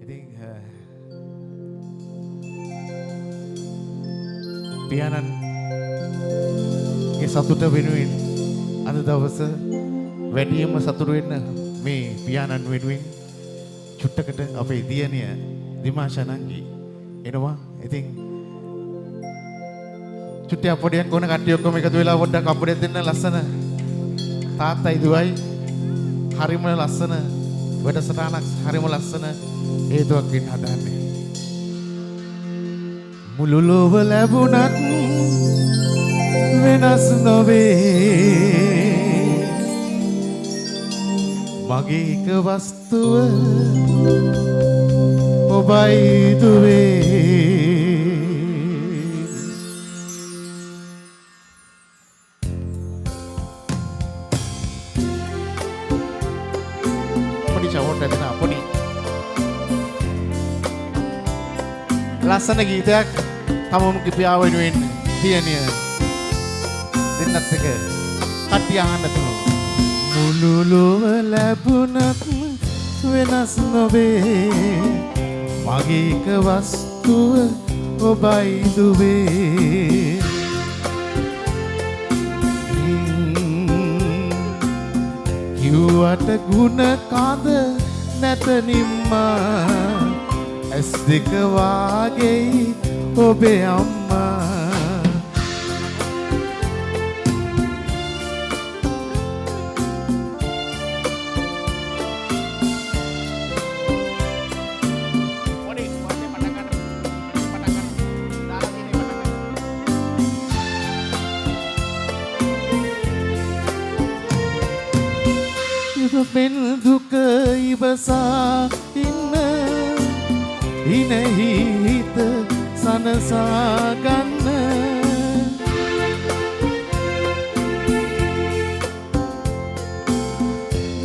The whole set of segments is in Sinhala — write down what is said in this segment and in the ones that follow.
ඉතින් පියාණන්ගේ සතුට වෙනුවෙන් අද දවස වැඩියෙන්ම සතුටු වෙන්න මේ පියාණන් වෙනුවෙන් චුට්ටකට අපේ දියණිය දිමාෂනන්ගේ එනවා. ඉතින් චුට්ටිය පොඩියක් කොන කට්ටිය ඔක්කොම එකතු වෙලා පොඩ්ඩක් අපුඩියක් දෙන්න ලස්සන තාත්තයි දුවයි හරිම ලස්සන වැඩසටහනක් හරිම ලස්සන හේතුවක් වෙන්න හදන්නේ. මුළු ලෝව ලැබුණත් වෙනස් නොවේ මගේ එක වස්තුව ඔබයි දුවේ. පොඩි චවොට් ඇදෙන පොඩි ලස්සන ගීතයක් තමමුගේ පියාව වෙනුවෙන් දියණිය දෙන්නත් එක කට්ටිය අහන්න තුනු. මුළු ලොව ලැබුණත් වෙනස් නොවේ මගේ එක වස්තුව ඔබයි දුවේ. කිව්වට ගුණ කඳ නැත නිම්මා ඇස් දෙක වාගේ ඔබේ අම්මා. මෙන් දුක ඉවසා ඉන්න ඉනෙහි හිත සනසා ගන්න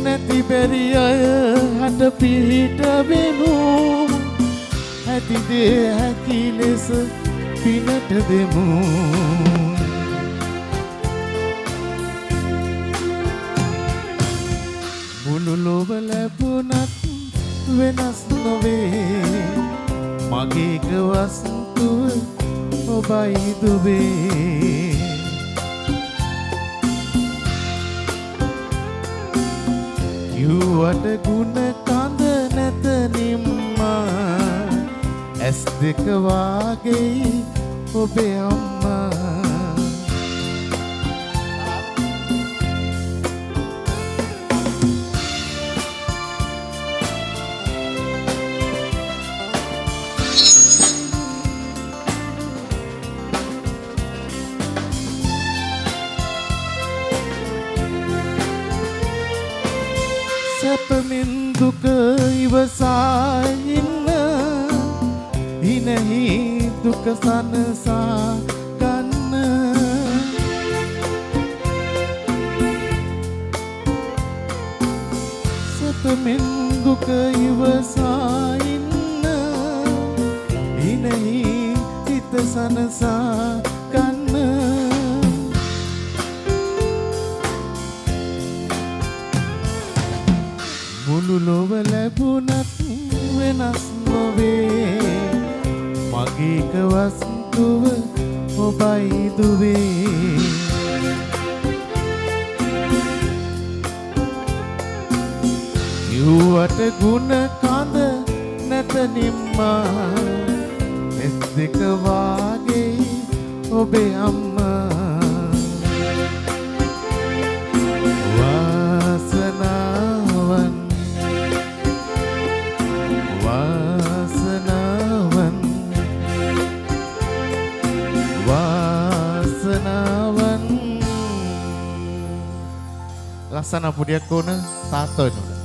නැති බැරි අය හට පිහිට වෙමු ඇති දේ හැකි ලෙස පිනට දෙමු. මුළු ලොව ලැබුණත් වෙනස් නොවේ මගේ එක වස්තුව ඔබයි දුවේ. කිව්වට ගුණ කඳ නැත නිම්මා ඇස් දෙක වාගේ ඔබේ අම්මා. සැපමින් දුක ඉවසා ඉන්න ඉනෙහි දුක සනසා ගන්න සැපමින් දුක ඉවසා ඉන්න ඉනෙහි හිත සනසා ගන්න. මුළු ලොව ලැබුණත් වෙනස් නොවේ මගේ එක වස්තුව ඔබයි දුවේ. කිව්වට ගුණ කඳ නැත නිම්මා ඇස් දෙක වාගේ ඔබේ අම්මා. වාසනාවන් වාසනාවන් වාසනාවන් ලස්සන පුඩියක් ඕන තාත්තා වෙනවද?